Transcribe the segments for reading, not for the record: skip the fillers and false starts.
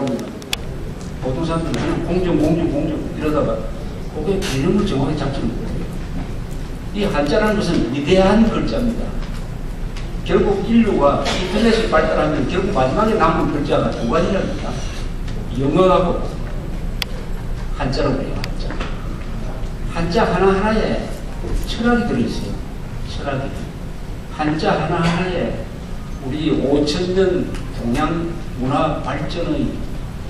나오면 보통 사람들은 공정 이러다가 그게 개념을 정확히 잡지 못해요. 이 한자라는 것은 위대한 글자입니다. 결국 인류가 인터넷이 발달하면 결국 마지막에 남은 글자가 두 가지랍니다. 영어하고 한자라고 해요. 한자 하나하나에 철학이 들어있어요. 철학이. 한자 하나하나에 우리 5,000년 동양 문화 발전의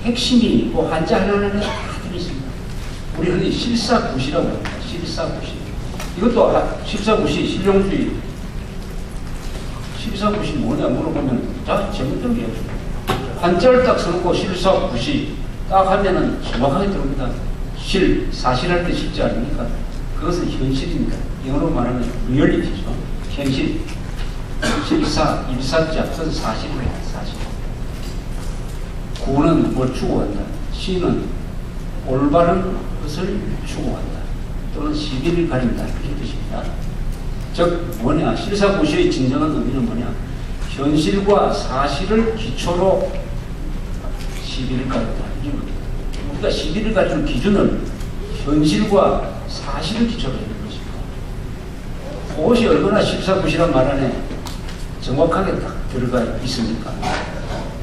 핵심이 그 한자 하나하나에 다 들어있습니다. 우리 흔히 실사구시라고 합니다. 실사구시. 이것도 실사구시, 실용주의. 실사구시 뭐냐 물어보면 다 제목대로 얘기해요. 한자를 딱 써놓고 실사구시 딱 하면은 정확하게 들어옵니다. 사실할 때 실제 아닙니까? 그것은 현실입니다. 영어로 말하면 리얼리티죠. 현실. 일사자, 그건 사실입니다. 사실. 구는 뭘 추구한다. 시는 올바른 것을 추구한다. 또는 시비를 가린다. 이런 뜻입니다. 즉 뭐냐? 실사구시의 진정한 의미는 뭐냐? 현실과 사실을 기초로 시비를 가린다. 우리가 시비를 가진 기준은 현실과 사실을 기초로 하는 것입니다. 그것이 얼마나 실사구시란 말 안에 정확하게 딱 들어가 있습니까?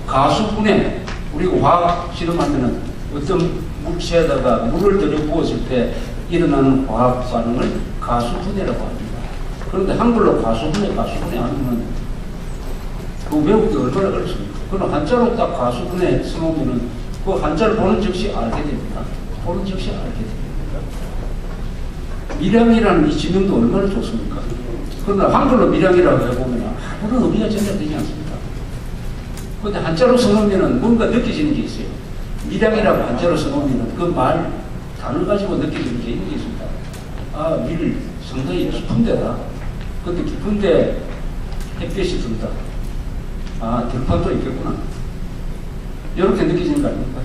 가수분해, 우리가 화학 실험하면 어떤 물체에다가 물을 들여 부었을 때 일어나는 화학 반응을 가수분해라고 합니다. 그런데 한글로 가수분해 하면 그 외우기 얼마나 어렵습니까? 그럼 한자로 딱 가수분해 써놓으면 그 한자를 보는 즉시 알게 됩니다. 보는 즉시 알게 됩니다. 밀양이라는 이 지명도 얼마나 좋습니까? 그러나 한글로 밀양이라고 해보면 아무런 의미가 전혀 되지 않습니다. 그런데 한자로 써놓으면 뭔가 느껴지는 게 있어요. 밀양이라고 한자로 써놓으면 그 말, 단어 가지고 느껴지는 게 있는 게 있습니다. 아, 밀 상당히 깊은 데다. 근데 깊은 데 햇볕이 든다. 아, 들판도 있겠구나. 이렇게 느껴지는 거 아닙니까?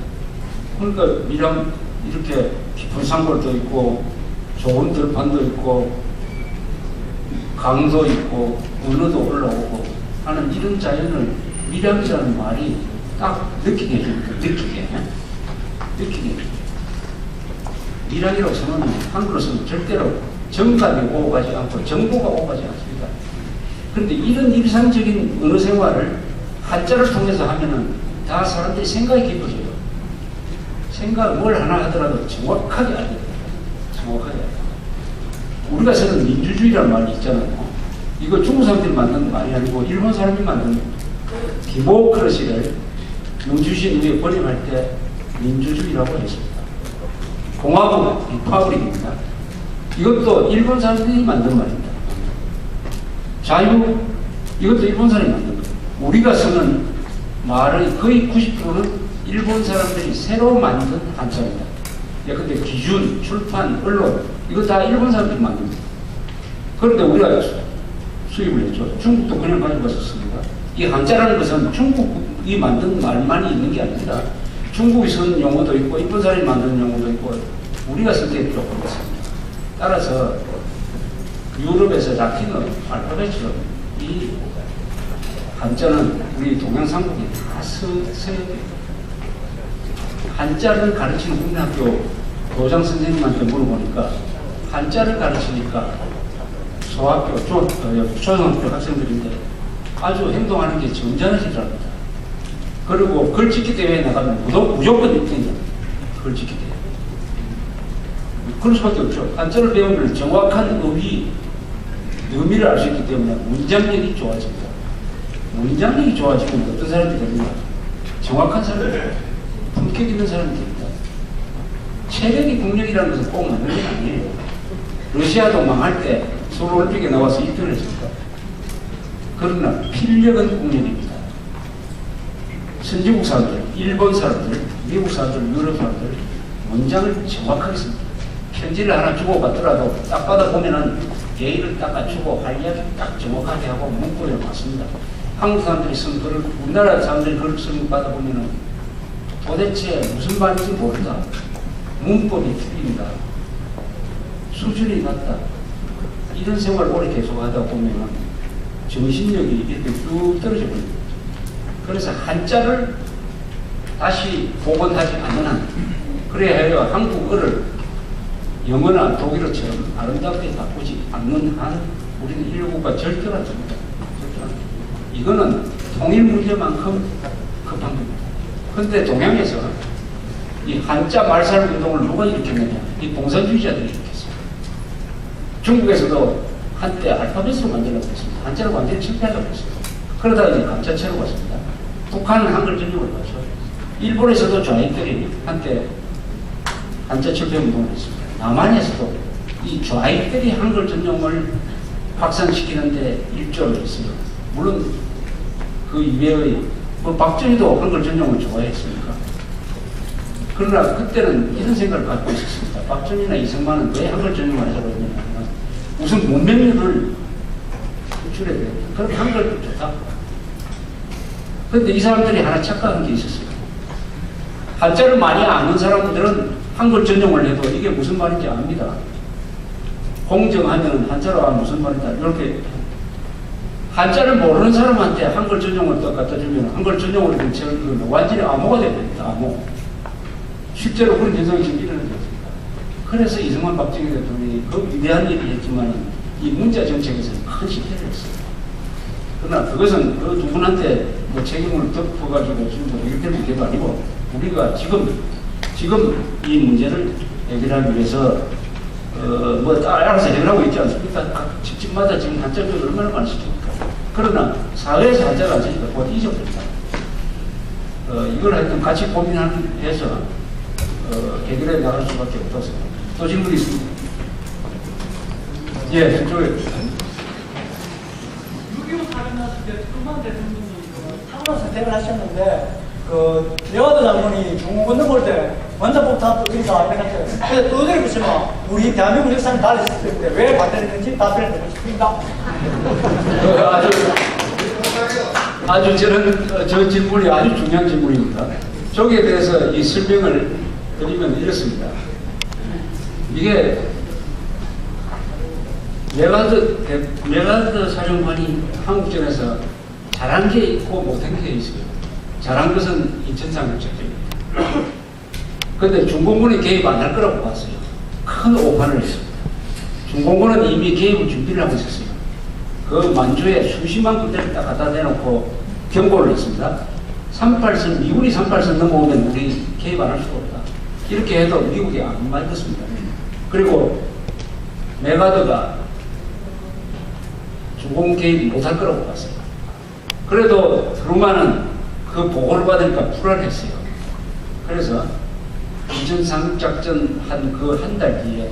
그러니까 밀양 이렇게 깊은 산골도 있고 좋은 들판도 있고 강도 있고 은어도 올라오고 하는 이런 자연을 밀양이라는 말이 딱 느끼게 해줍니다. 느끼게 해줍니다. 밀양이라고 써놓으면 한글로 쓰면 절대로 정답이 오고 가지 않고 정보가 오고 가지 않습니다. 그런데 이런 일상적인 언어 생활을 한자를 통해서 하면은 다 사람들이 생각이 깊어져요. 생각 뭘 하나 하더라도 정확하게 알게 됩니다. 정확하게 알게 됩니다. 우리가 쓰는 민주주의라는 말이 있잖아요. 이거 중국 사람들이 만든 말이 아니고 일본 사람이 만든 디모크라시를 민주주의 위에 번역할 때 민주주의라고 했습니다. 공화국, 리퍼블릭입니다. 이것도 일본 사람들이 만든 말입니다. 자유, 이것도 일본 사람이 만든 거예요. 우리가 쓰는 말의 거의 90%는 일본 사람들이 새로 만든 한자입니다. 근데 기준, 출판, 언론, 이거 다 일본 사람들이 만든 거예요. 그런데 우리가 수입을 했죠. 중국도 그냥 가지고 왔었습니다. 이 한자라는 것은 중국이 만든 말만이 있는 게 아니라 중국이 쓰는 용어도 있고 일본 사람이 만드는 용어도 있고 우리가 쓸 때 조금 있습니다. 따라서 유럽에서 라틴어 알파벳처럼 이 한자는 우리 동양삼국이 다 서역이에요. 한자를 가르치는 국민학교 교장 선생님한테 물어보니까 한자를 가르치니까 소학교, 초등학교 학생들인데 아주 행동하는 게 점잖아지더랍니다. 그리고 글짓기 대회에 나가면 무조건 1등이다. 글짓기 대회. 그럴 수밖에 없죠. 한자를 배우면 정확한 의미를 알 수 있기 때문에 문장력이 좋아집니다. 문장력이 좋아지면 어떤 사람이 됩니까? 정확한 사람이 됩니다. 품격 있는 사람이 됩니다. 체력이 국력이라는 것은 꼭 맞는 게 아니에요. 러시아도 망할 때 서울올림픽에 나와서 1등을 했습니다. 그러나 필력은 국력입니다. 선진국 사람들, 일본 사람들, 미국 사람들, 유럽 사람들 문장을 정확하게 씁니다. 편지를 하나 주고받더라도 딱 받아보면은 예의를 딱 갖추고 활약을 딱 정확하게 하고 문구를 맞습니다. 한국 사람들이 쓴 글을 우리나라 사람들이 글을 쓰는 거 받아보면은 도대체 무슨 말인지 모른다. 문법이 틀린다. 수준이 낮다. 이런 생활을 오래 계속 하다 보면 정신력이 이렇게 쭉 떨어져 버립니다. 그래서 한자를 다시 복원하지 않는 한, 그래야 해요. 한국어를 영어나 독일어처럼 아름답게 바꾸지 않는 한 우리는 인류국가 절대로 안 됩니다. 이거는 통일 문제만큼 급한 겁니다. 그런데 동양에서 이 한자 말살 운동을 누가 일으켰느냐? 이 공산주의자들이 일으켰어요. 중국에서도 한때 알파벳으로 만들려고 했습니다. 한자를 완전히 철폐하려고 했어요. 그러다가 이제 감자체로 왔습니다. 북한은 한글 전용을 가죠. 일본에서도 좌익들이 한때 한자 철폐 운동을 했습니다. 남한에서도 이 좌익들이 한글 전용을 확산시키는데 일조를 했어요. 물론 그 이외의 박정희도 한글 전용을 좋아했으니까. 그러나 그때는 이런 생각을 갖고 있었습니다. 박정희나 이승만은 왜 한글 전용을 하자고 했냐면 무슨 문명률을 줄여야 돼요. 그럼 한글도 좋다. 그런데 이 사람들이 하나 착각한 게 있었어요. 한자를 많이 아는 사람들은 한글 전용을 해도 이게 무슨 말인지 압니다. 공정하면 한자로 하면 무슨 말이다. 이렇게 한자를 모르는 사람한테 한글 전용을 또 갖다 주면 한글 전용으로 된 완전히 암호가 됩니다. 암호. 실제로 그런 현상이 지금 일어나고 있습니다. 그래서 이승만 박정희 대통령이 그 위대한 일을 했지만 이 문자 정책에서는 큰 실패를 했어요. 그러나 그것은 그 두 분한테 뭐 책임을 덮어가지고 지금 이렇게 될 게 아니고 우리가 지금 이 문제를 해결하기 위해서 뭐 알아서 해결하고 있지 않습니까? 각 집집마다 지금 한자 교육을 얼마나 많이 시킵니까? 그러나 사회에서 한자를 안 쓰니까 곧 잊어버립니다. 이걸 하여튼 같이 고민해서 해결해 나갈 수밖에 없어서. 또 질문이 있습니다. 예, 저쪽에. 6.25 사변하실 때 트루먼 대통령이 탐로 선택을 하셨는데 레어드 장군이 중국군 넘을 때 먼저 폭탄 터진다 이렇게 했어요. 그래서 또들이 보시면 우리 대한민국 역사는 달랐을 텐데 왜 반대를 했는지 답변을 드리고 싶습니다. 아주 저 질문이 아주 중요한 질문입니다. 저기에 대해서 이 설명을 드리면 이렇습니다. 이게 메가드 사령관이 한국전에서 잘한 게 있고 못한 게 있어요. 잘한 것은 인천상륙 작전입니다. 그런데 중공군이 개입 안 할 거라고 봤어요. 큰 오판을 했습니다. 중공군은 이미 개입을 준비를 하고 있었어요. 그 만주에 수십만 군대를 딱 갖다 대놓고 경고를 했습니다. 38선, 미군이 38선 넘어오면 우리 개입 안 할 수가 없다. 이렇게 해도 미국이 안 말렸습니다. 그리고 메가드가 중공 개입 못할 거라고 봤어요. 그래도 트루만은 그 보고를 받으니까 불안했어요. 그래서 인천 상륙작전 한 그 한 달 뒤에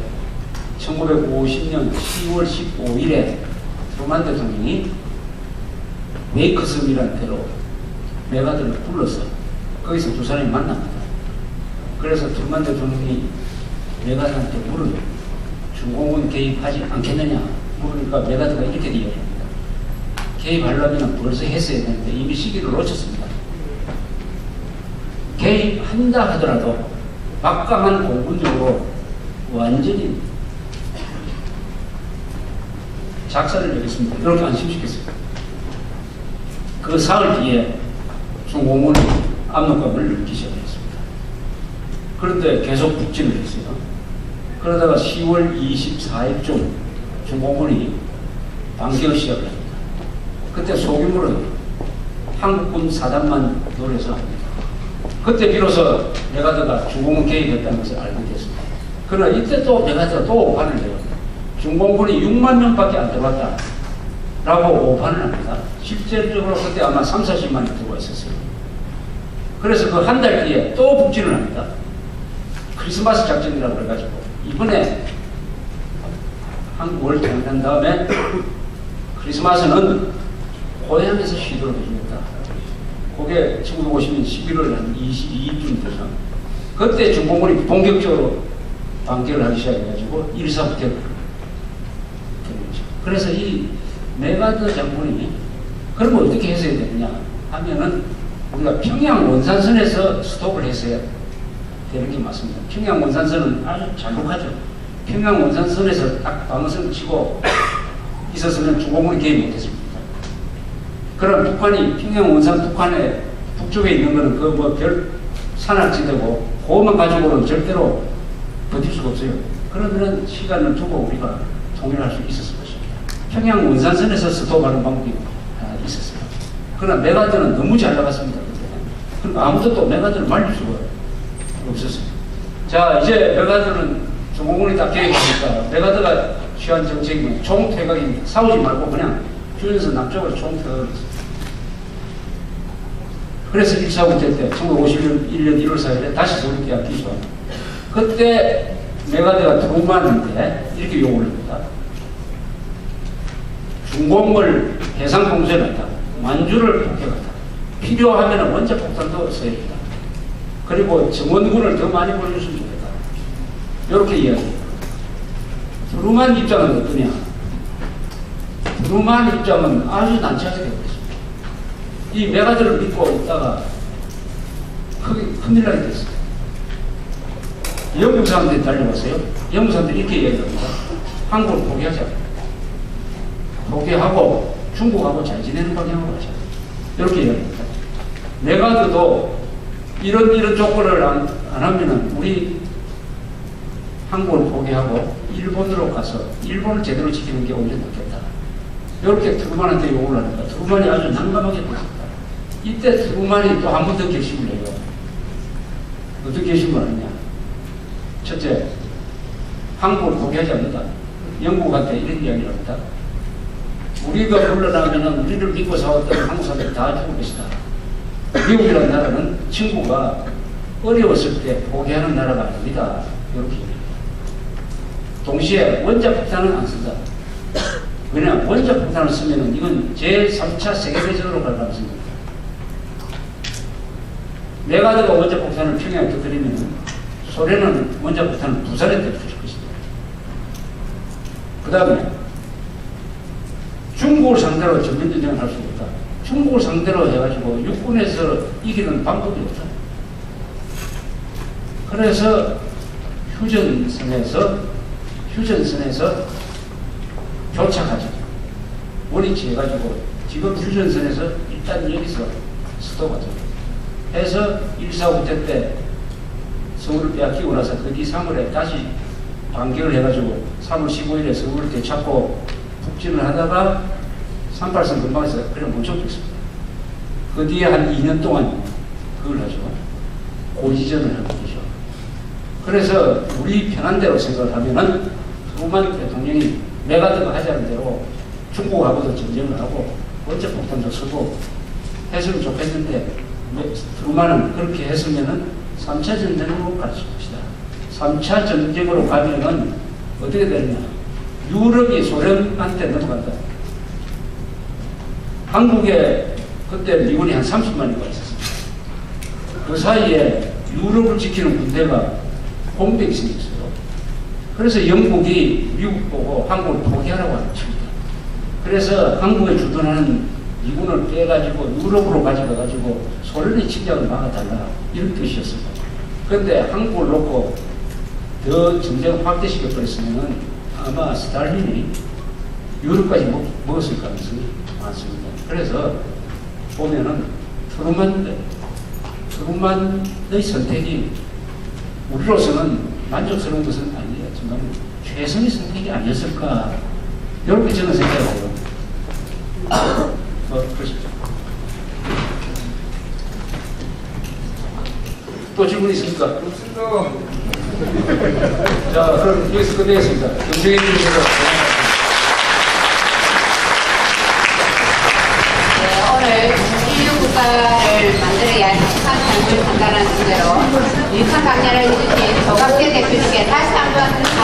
1950년 10월 15일에 트루만 대통령이 웨이크섬이라는 데로 메가드를 불러서 거기서 두 사람이 만납니다. 그래서 트루만 대통령이 메가드한테 물은 중공군 개입하지 않겠느냐 물으니까 메가드가 이렇게 이야기합니다. 개입하려면 벌써 했어야 되는데 이미 시기를 놓쳤습니다. 개입한다 하더라도 막강한 공군력으로 완전히 작사를 내겠습니다. 이렇게 안심시켰습니다. 그 사흘 뒤에 중공군이 압록감을 느끼기 시작했습니다. 그런데 계속 북진을 했어요. 그러다가 10월 24일쯤 중공군이 반격을 시작합니다. 그때 소규모로 한국군 사단만 노려서 그때 비로소 메가드가 중공군 개입했다는 것을 알게 됐습니다. 그러나 이때 또 메가드가 또 오판을 해요. 중공군이 6만 명밖에 안 들어왔다 라고 오판을 합니다. 실질적으로 그때 아마 3, 40만이 들어와 있었어요. 그래서 그 한 달 뒤에 또 북진을 합니다. 크리스마스 작전이라고 해가지고 이번에 한국을 통일한 다음에 크리스마스는 고향에서 쉬도록 해줍니다. 그게 1950년 11월 한 22일쯤 되죠. 그때 중공군이 본격적으로 반격을 하기 시작해가지고 일사부터 되는 거죠. 그래서 이 메가드 장군이 그러면 어떻게 했어야 되느냐 하면은 우리가 평양 원산선에서 스톱을 했어야 되는 게 맞습니다. 평양 원산선은 아주 잘록하죠. 평양 원산선에서 딱 방어선을 치고 있었으면 중공군이 개입 못했습니다. 그럼 북한이 평양 원산 북한의 북쪽에 있는 거는 그 뭐 별 산악지대고 그것만 가지고는 절대로 버틸 수가 없어요. 그러면 시간을 두고 우리가 통일할 수 있었을 것입니다. 평양 원산선에서 스톱하는 방법이 있었어요. 그러나 메가드는 너무 잘 나갔습니다. 그러니까 아무도 또 메가드를 말릴 수가 없었어요. 자, 이제 메가드는 중공군이 딱 계획하니까 메가드가 취한 정책은 총퇴각입니다. 싸우지 말고 그냥 휴전선 남쪽으로 총퇴각을 했어요. 그래서 1차 군대 때 1951년 1월 4일에 다시 소련계약 기소합니다. 그때 메가드가 트루만한테 이렇게 요구를 합니다. 중공을 해상 공세했다. 만주를 폭격했다. 필요하면 원자 폭탄도 써야 된다. 그리고 정원군을 더 많이 보내줬으면 좋겠다. 이렇게 이야기합니다. 트루만 입장은 어떠냐? 트루만 입장은 아주 난처하게 되고 있습니다. 이 메가드를 믿고 있다가 큰일 나게 됐어요. 영국 사람들이 달려왔어요. 영국 사람들이 이렇게 이야기합니다. 한국을 포기하자. 포기하고 중국하고 잘 지내는 방향으로 가자. 이렇게 이야기합니다. 메가드도 이런 조건을 안 하면은 우리 한국을 포기하고 일본으로 가서 일본을 제대로 지키는 게 오히려 낫겠다. 이렇게 트루만한테 요구를 하니까 트루만이 아주 난감하게 보였습니다. 이때 트루만이 또 한 번 더 결심을 해요. 어떻게 결심을 하느냐? 첫째, 한국을 포기하지 않는다. 영국한테 이런 이야기를 합니다. 우리가 물러나면은 우리를 믿고 싸웠던 한국 사람들이 다 죽을 것이다. 미국이라는 나라는 친구가 어려웠을 때 포기하는 나라가 아닙니다. 이렇게 얘기합니다. 동시에 원자폭탄은 안 쓴다. 왜냐하면 원자폭탄을 쓰면은 이건 제3차 세계대전으로 갈 가능성이 있다. 메가드가 원자폭탄을 평양에 터뜨리면 소련은 원자폭탄을 부산에 터뜨릴 것이다. 그 다음에 중국을 상대로 전면전쟁을 할 수 없다. 중국을 상대로 해가지고 육군에서 이기는 방법이 없다. 그래서 휴전선에서 교착하죠. 원위치해가지고 지금 휴전선에서 일단 여기서 스톱하죠. 해서 1.4 국대 때 서울을 빼앗기고 나서 거기 3월에 다시 반격을 해가지고 3월 15일에 서울을 되찾고 북진을 하다가 38선 근방에서 그냥 멈춰버렸습니다. 그 뒤에 한 2년 동안 그걸 하죠. 고지전을 하는 거죠. 그래서 우리 편한 대로 생각을 하면은 트루만 대통령이 메가드가 하자는 대로 중국하고도 전쟁을 하고 원자폭탄도 쓰고 했으면 좋겠는데 트루만은 그렇게 했으면은 3차 전쟁으로 갈 것이다. 3차 전쟁으로 가면은 어떻게 되느냐? 유럽이 소련한테 넘어간다. 한국에 그때 미군이 한 30만이 와 있었습니다. 그 사이에 유럽을 지키는 군대가 공백이 생겼어요. 그래서 영국이 미국 보고 한국을 포기하라고 하는 것입니다. 그래서 한국에 주둔하는 미군을 빼가지고 유럽으로 가져가가지고 소련의 침략을 막아달라 이런 뜻이었습니다. 그런데 한국을 놓고 더 전쟁을 확대시켜버렸으면 아마 스탈린이 유럽까지 먹었을 가능성이 많습니다. 그래서 보면은 트루만의 선택이 우리로서는 만족스러운 것은 아니었지만 최선의 선택이 아니었을까 이렇게 저는 생각해요. 그렇습니다. 또 질문 있습니까? 없습니다. 자, 그럼 여기서 끝내겠습니다. 정정해 주시면 오늘 인류 국가를 만들어야 할 북한 장군을 판단하는 주제로 유익한 강연을 해주신 조갑재 대표님께 다시 한번